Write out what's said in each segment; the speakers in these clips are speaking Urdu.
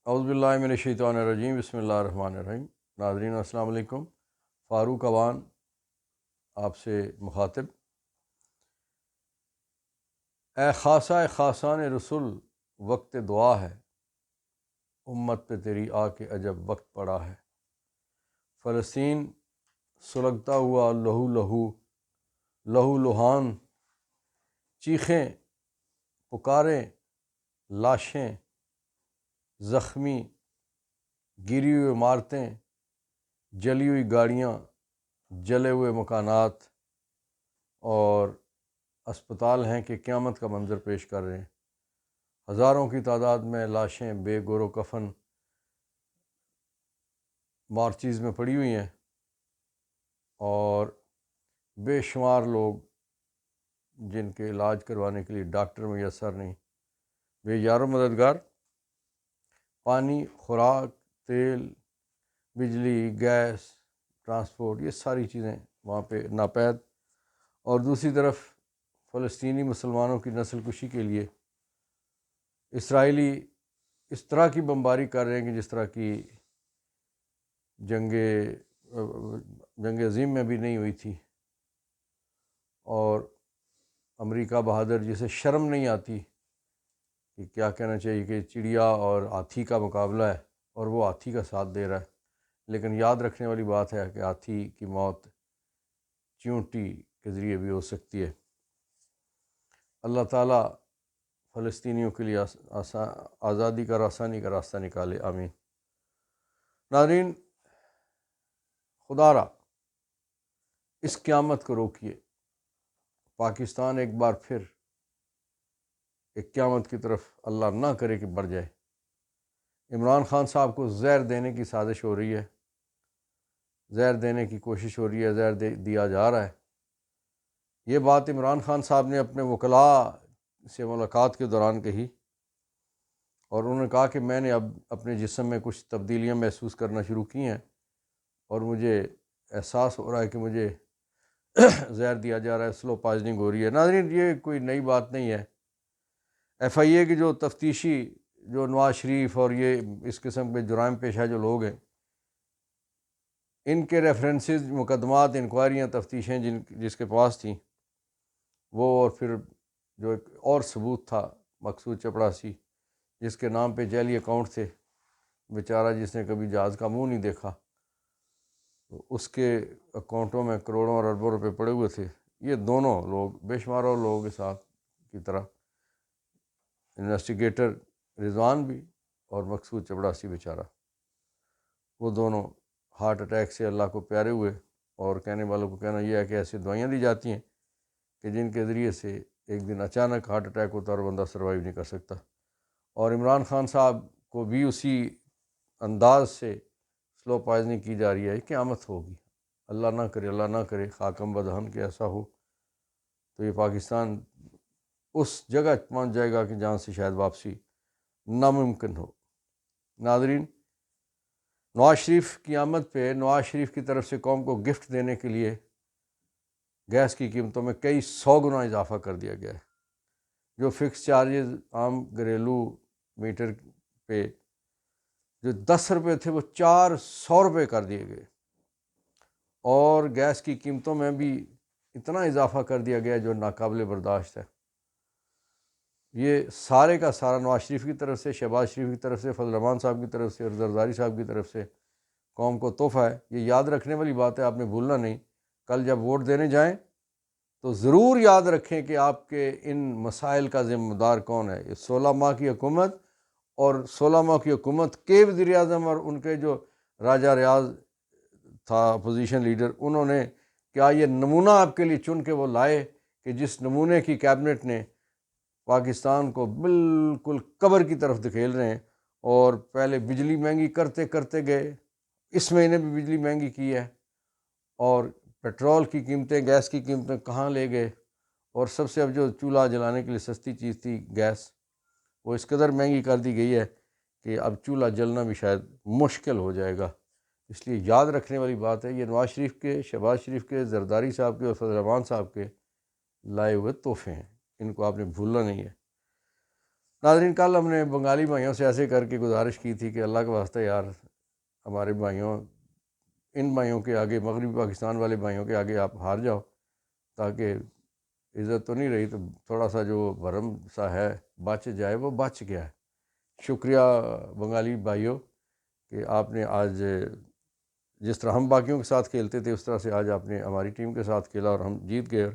اعوذ باللہ من الشیطان الرجیم، بسم اللہ الرحمن الرحیم۔ ناظرین السلام علیکم۔ فاروق اوان آپ سے مخاطب۔ اے خاصہ خاصان رسول وقت دعا ہے، امت پہ تیری آ کے عجب وقت پڑا ہے۔ فلسطین سلگتا ہوا لہو لہو لہو لہان، چیخیں پکاریں لاشیں، زخمی گری ہوئے عمارتیں، جلی ہوئی گاڑیاں، جلے ہوئے مکانات، اور اسپتال ہیں کہ قیامت کا منظر پیش کر رہے ہیں۔ ہزاروں کی تعداد میں لاشیں بے گور و کفن مارچیز میں پڑی ہوئی ہیں، اور بے شمار لوگ جن کے علاج کروانے کے لیے ڈاکٹر میسر نہیں، بے یار و مددگار۔ پانی، خوراک، تیل، بجلی، گیس، ٹرانسپورٹ، یہ ساری چیزیں وہاں پہ ناپید۔ اور دوسری طرف فلسطینی مسلمانوں کی نسل کشی کے لیے اسرائیلی اس طرح کی بمباری کر رہے ہیں کہ جس طرح کی جنگ عظیم میں بھی نہیں ہوئی تھی۔ اور امریکہ بہادر، جسے شرم نہیں آتی کہ کیا کہنا چاہیے کہ چڑیا اور ہاتھی کا مقابلہ ہے، اور وہ ہاتھی کا ساتھ دے رہا ہے۔ لیکن یاد رکھنے والی بات ہے کہ ہاتھی کی موت چیونٹی کے ذریعے بھی ہو سکتی ہے۔ اللہ تعالیٰ فلسطینیوں کے لیے آزادی کا اور آسانی کا راستہ نکالے، آمین۔ ناظرین، خدا را اس قیامت کو روکیے۔ پاکستان ایک بار پھر ایک قیامت کی طرف اللہ نہ کرے کہ بڑھ جائے۔ عمران خان صاحب کو زہر دینے کی سازش ہو رہی ہے، زہر دینے کی کوشش ہو رہی ہے، زہر دیا جا رہا ہے۔ یہ بات عمران خان صاحب نے اپنے وکلاء سے ملاقات کے دوران کہی، اور انہوں نے کہا کہ میں نے اب اپنے جسم میں کچھ تبدیلیاں محسوس کرنا شروع کی ہیں، اور مجھے احساس ہو رہا ہے کہ مجھے زہر دیا جا رہا ہے، سلو پوائزننگ ہو رہی ہے۔ ناظرین، یہ کوئی نئی بات نہیں ہے۔ ایف آئی اے کی جو تفتیشی، جو نواز شریف اور یہ اس قسم کے جرائم پیشہ جو لوگ ہیں، ان کے ریفرنسز، مقدمات، انکوائریاں، تفتیشیں جس کے پاس تھیں وہ، اور پھر جو ایک اور ثبوت تھا مقصود چپڑاسی، جس کے نام پہ جعلی اکاؤنٹ تھے، بیچارہ جس نے کبھی جہاز کا منہ نہیں دیکھا، اس کے اکاؤنٹوں میں کروڑوں اور اربوں روپے پڑے ہوئے تھے۔ یہ دونوں لوگ، بے شمار اور لوگوں کے ساتھ کی طرح، انویسٹیگیٹر رضوان بھی اور مقصود چپڑاسی بیچارہ، وہ دونوں ہارٹ اٹیک سے اللہ کو پیارے ہوئے۔ اور کہنے والوں کو کہنا یہ ہے کہ ایسی دوائیاں دی جاتی ہیں کہ جن کے ذریعے سے ایک دن اچانک ہارٹ اٹیک ہوتا ہے اور بندہ سروائیو نہیں کر سکتا۔ اور عمران خان صاحب کو بھی اسی انداز سے سلو پوائزننگ کی جا رہی ہے۔ قیامت ہوگی، اللہ نہ کرے، اللہ نہ کرے، خاکم بدہن کہ ایسا ہو تو یہ پاکستان اس جگہ پہنچ جائے گا کہ جہاں سے شاید واپسی ناممکن ہو۔ ناظرین، نواز شریف کی آمد پہ نواز شریف کی طرف سے قوم کو گفٹ دینے کے لیے گیس کی قیمتوں میں کئی 100 گنا اضافہ کر دیا گیا ہے۔ جو فکس چارجز عام گھریلو میٹر پہ جو 10 روپے تھے وہ 400 روپے کر دیے گئے، اور گیس کی قیمتوں میں بھی اتنا اضافہ کر دیا گیا جو ناقابل برداشت ہے۔ یہ سارے کا سارا نواز شریف کی طرف سے، شہباز شریف کی طرف سے، فضل الرحمان صاحب کی طرف سے اور زرداری صاحب کی طرف سے قوم کو تحفہ ہے۔ یہ یاد رکھنے والی بات ہے، آپ نے بھولنا نہیں۔ کل جب ووٹ دینے جائیں تو ضرور یاد رکھیں کہ آپ کے ان مسائل کا ذمہ دار کون ہے۔ یہ 16 ماہ کی حکومت، اور 16 ماہ کی حکومت کے وزیر اعظم اور ان کے جو راجہ ریاض تھا اپوزیشن لیڈر، انہوں نے کیا یہ نمونہ آپ کے لیے چن کے وہ لائے کہ جس نمونے کی کیبنٹ نے پاکستان کو بالکل قبر کی طرف دھکیل رہے ہیں۔ اور پہلے بجلی مہنگی کرتے کرتے گئے، اس مہینے بھی بجلی مہنگی کی ہے، اور پیٹرول کی قیمتیں، گیس کی قیمتیں کہاں لے گئے۔ اور سب سے اب جو چولہا جلانے کے لیے سستی چیز تھی گیس، وہ اس قدر مہنگی کر دی گئی ہے کہ اب چولہا جلنا بھی شاید مشکل ہو جائے گا۔ اس لیے یاد رکھنے والی بات ہے، یہ نواز شریف کے، شہباز شریف کے، زرداری صاحب کے اور فضل الرحمان صاحب کے لائے ہوئے تحفے ہیں، ان کو آپ نے بھولنا نہیں ہے۔ ناظرین، کل ہم نے بنگالی بھائیوں سے ایسے کر کے گزارش کی تھی کہ اللہ کے واسطے یار ہمارے بھائیوں، ان بھائیوں کے آگے، مغربی پاکستان والے بھائیوں کے آگے آپ ہار جاؤ، تاکہ عزت تو نہیں رہی تو تھوڑا سا جو بھرم سا ہے بچ جائے، وہ بچ گیا ہے۔ شکریہ بنگالی بھائیوں کہ آپ نے آج جس طرح ہم باقیوں کے ساتھ کھیلتے تھے اس طرح سے آج آپ نے ہماری ٹیم کے ساتھ کھیلا اور ہم جیت گئے۔ اور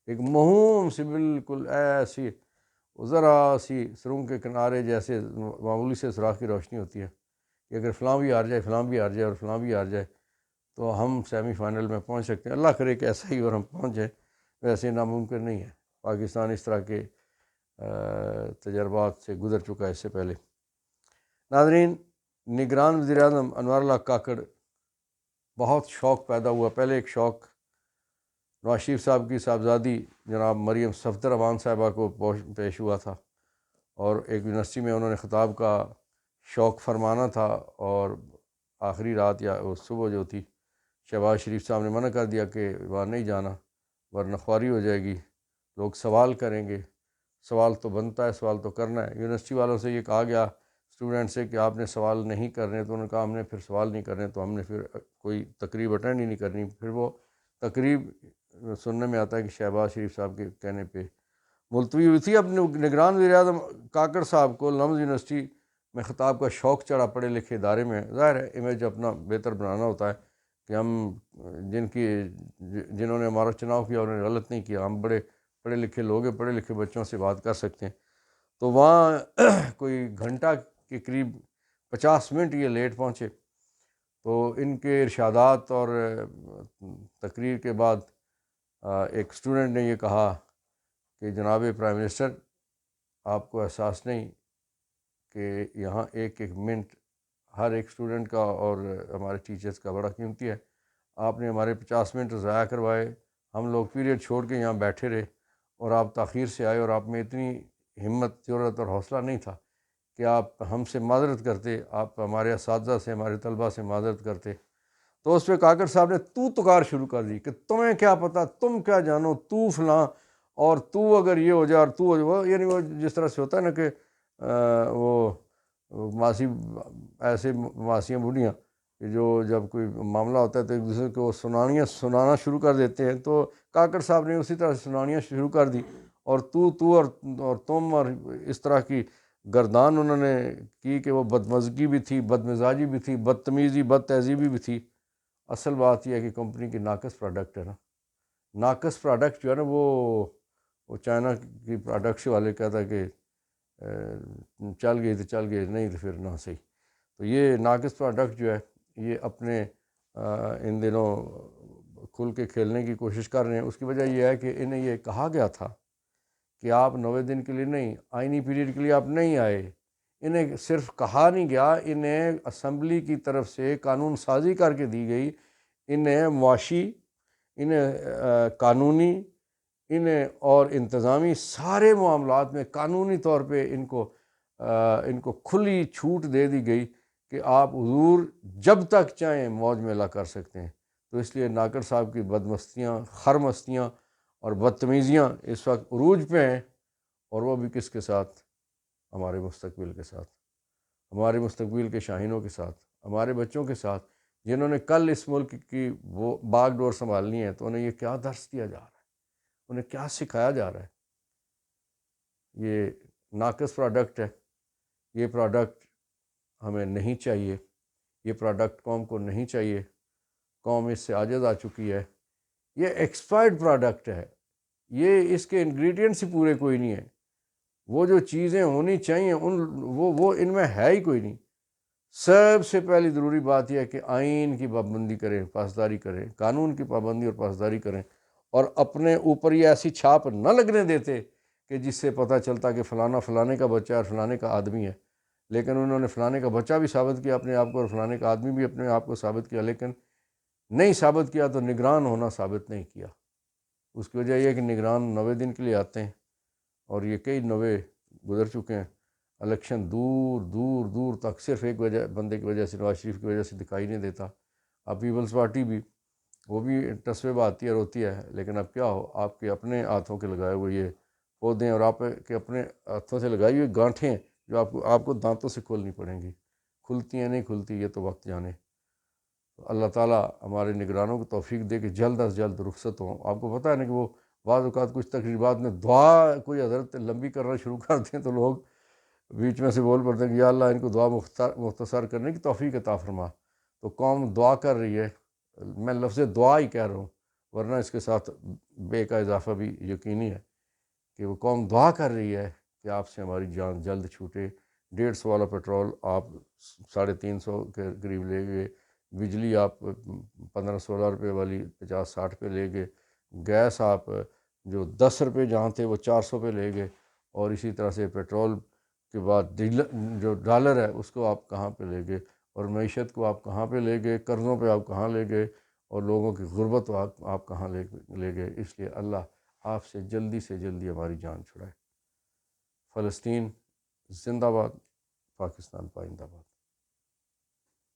ایک مہوم سی، بالکل ایسی ذرا سی سرنگ کے کنارے جیسے معمولی سے سوراخ کی روشنی ہوتی ہے کہ اگر فلاں بھی ہار جائے، فلاں بھی ہار جائے اور فلاں بھی ہار جائے تو ہم سیمی فائنل میں پہنچ سکتے ہیں۔ اللہ کرے کہ ایسا ہی اور ہم پہنچ جائیں، ویسے ناممکن نہیں ہے۔ پاکستان اس طرح کے تجربات سے گزر چکا ہے اس سے پہلے۔ ناظرین، نگران وزیر اعظم انوار اللہ کاکڑ، بہت شوق پیدا ہوا۔ پہلے ایک شوق نواز شریف صاحب کی صاحبزادی جناب مریم صفدر امان صاحبہ کو پیش ہوا تھا، اور ایک یونیورسٹی میں انہوں نے خطاب کا شوق فرمانا تھا، اور آخری رات یا صبح جو تھی شہباز شریف صاحب نے منع کر دیا کہ وہاں نہیں جانا ورنہ خواری ہو جائے گی، لوگ سوال کریں گے۔ سوال تو بنتا ہے، سوال تو کرنا ہے۔ یونیورسٹی والوں سے یہ کہا گیا اسٹوڈنٹ سے کہ آپ نے سوال نہیں کرنے، تو انہوں نے کہا ہم نے پھر سوال نہیں کرنے، تو ہم نے پھر کوئی تقریب اٹینڈ ہی نہیں کرنی۔ پھر وہ تقریب سننے میں آتا ہے کہ شہباز شریف صاحب کے کہنے پہ ملتوی ہوئی تھی۔ اب نگران وزیر اعظم کاکڑ صاحب کو لمز یونیورسٹی میں خطاب کا شوق چڑھا، پڑھے لکھے ادارے میں، ظاہر ہے امیج اپنا بہتر بنانا ہوتا ہے کہ ہم جنہوں نے ہمارا چناؤ کیا انہوں نے غلط نہیں کیا، ہم بڑے پڑھے لکھے لوگ ہیں، پڑھے لکھے بچوں سے بات کر سکتے ہیں۔ تو وہاں کوئی گھنٹہ کے قریب 50 منٹ یہ لیٹ پہنچے، تو ان کے ارشادات اور تقریر کے بعد ایک اسٹوڈنٹ نے یہ کہا کہ جناب پرائم منسٹر، آپ کو احساس نہیں کہ یہاں ایک ایک منٹ ہر ایک اسٹوڈنٹ کا اور ہمارے ٹیچرز کا بڑا قیمتی ہے؟ آپ نے ہمارے 50 منٹ ضائع کروائے، ہم لوگ پیریڈ چھوڑ کے یہاں بیٹھے رہے اور آپ تاخیر سے آئے، اور آپ میں اتنی ہمت، جرأت اور حوصلہ نہیں تھا کہ آپ ہم سے معذرت کرتے، آپ ہمارے اساتذہ سے، ہمارے طلبہ سے معذرت کرتے۔ تو اس پہ کاکڑ صاحب نے تو تکار شروع کر دی کہ تمہیں کیا پتہ، تم کیا جانو، تو فلاں، اور تو اگر یہ ہو جائے اور تو ہو جائے، وہ یعنی وہ جس طرح سے ہوتا ہے نا کہ وہ ماسی، ایسے ماسیاں بوڑھیاں کہ جو جب کوئی معاملہ ہوتا ہے تو ایک دوسرے کو سنانا شروع کر دیتے ہیں، تو کاکڑ صاحب نے اسی طرح سے سنانیاں شروع کر دی، اور تو اور تم اور اس طرح کی گردان انہوں نے کی کہ وہ بدمزگی بھی تھی، بدمزاجی بھی تھی، بدتمیزی، بد تہذیبی بھی تھی۔ اصل بات یہ ہے کہ کمپنی کی ناقص پروڈکٹ ہے نا، ناقص پروڈکٹ جو ہے نا، وہ چائنا کی پروڈکٹس والے کہتا ہے کہ چل گئی تو چل گئی، نہیں تو پھر نہ صحیح۔ تو یہ ناقص پروڈکٹ جو ہے یہ اپنے ان دنوں کھل کے کھیلنے کی کوشش کر رہے ہیں۔ اس کی وجہ یہ ہے کہ انہیں یہ کہا گیا تھا کہ آپ 90 دن کے لیے نہیں، آئینی پیریڈ کے لیے آپ نہیں آئے۔ انہیں صرف کہا نہیں گیا، انہیں اسمبلی کی طرف سے قانون سازی کر کے دی گئی، انہیں معاشی، انہیں قانونی، انہیں اور انتظامی سارے معاملات میں قانونی طور پہ ان کو کھلی چھوٹ دے دی گئی کہ آپ حضور جب تک چاہیں موج میلہ کر سکتے ہیں۔ تو اس لیے ناکڑ صاحب کی بدمستیاں، خرمستیاں اور بدتمیزیاں اس وقت عروج پہ ہیں، اور وہ بھی کس کے ساتھ؟ ہمارے مستقبل کے ساتھ، ہمارے مستقبل کے شاہینوں کے ساتھ، ہمارے بچوں کے ساتھ، جنہوں نے کل اس ملک کی وہ باغ ڈور سنبھالنی ہے۔ تو انہیں یہ کیا درس دیا جا رہا ہے، انہیں کیا سکھایا جا رہا ہے؟ یہ ناقص پروڈکٹ ہے، یہ پروڈکٹ ہمیں نہیں چاہیے، یہ پروڈکٹ قوم کو نہیں چاہیے، قوم اس سے عاجز آ چکی ہے۔ یہ ایکسپائرڈ پروڈکٹ ہے، یہ اس کے انگریڈینٹس ہی پورے کوئی نہیں ہیں، وہ جو چیزیں ہونی چاہیے وہ ان میں ہے ہی کوئی نہیں۔ سب سے پہلی ضروری بات یہ ہے کہ آئین کی پابندی کریں، پاسداری کریں، قانون کی پابندی اور پاسداری کریں، اور اپنے اوپر یہ ایسی چھاپ نہ لگنے دیتے کہ جس سے پتہ چلتا کہ فلانا فلانے کا بچہ اور فلانے کا آدمی ہے۔ لیکن انہوں نے فلانے کا بچہ بھی ثابت کیا اپنے آپ کو، اور فلانے کا آدمی بھی اپنے آپ کو ثابت کیا، لیکن نہیں ثابت کیا تو نگران ہونا ثابت نہیں کیا۔ اس کی وجہ یہ ہے کہ نگران 90 دن کے لیے آتے ہیں، اور یہ کئی 90 گزر چکے ہیں۔ الیکشن دور دور دور تک صرف ایک بندے کی وجہ سے، نواز شریف کی وجہ سے دکھائی نہیں دیتا۔ اب پیپلز پارٹی بھی، وہ بھی ٹسوے آتی ہے، روتی ہے، لیکن اب کیا ہو، آپ کے اپنے ہاتھوں کے لگائے ہوئے یہ پودے ہیں اور آپ کے اپنے ہاتھوں سے لگائی ہوئی گانٹھیں ہیں جو آپ کو دانتوں سے کھولنی پڑیں گی، کھلتی ہیں نہیں کھلتی یہ تو وقت جانے۔ تو اللہ تعالیٰ ہمارے نگرانوں کو توفیق دے کہ جلد از جلد رخصت ہوں۔ آپ کو پتہ ہے نا کہ وہ بعض اوقات کچھ تقریبات میں دعا کوئی حضرت لمبی کرنا شروع کر دیں تو لوگ بیچ میں سے بول پڑتے ہیں کہ یا اللہ ان کو دعا مختصر کرنے کی توفیق عطا فرما۔ تو قوم دعا کر رہی ہے، میں لفظ دعا ہی کہہ رہا ہوں، ورنہ اس کے ساتھ بے کا اضافہ بھی یقینی ہے کہ وہ قوم دعا کر رہی ہے کہ آپ سے ہماری جان جلد چھوٹے۔ 150 والا پیٹرول آپ 350 کے قریب لے گئے، بجلی آپ 15-16 روپے والی 50-60 پہ لے گئے، گیس آپ جو 10 روپے جہاں تھے وہ 400 پہ لے گئے، اور اسی طرح سے پیٹرول کے بعد جو ڈالر ہے اس کو آپ کہاں پہ لے گئے، اور معیشت کو آپ کہاں پہ لے گئے، قرضوں پہ آپ کہاں لے گئے، اور لوگوں کی غربت آپ کہاں لے گئے۔ اس لیے اللہ آپ سے جلدی ہماری جان چھڑائے۔ فلسطین زندہ باد، پاکستان پائندہ باد۔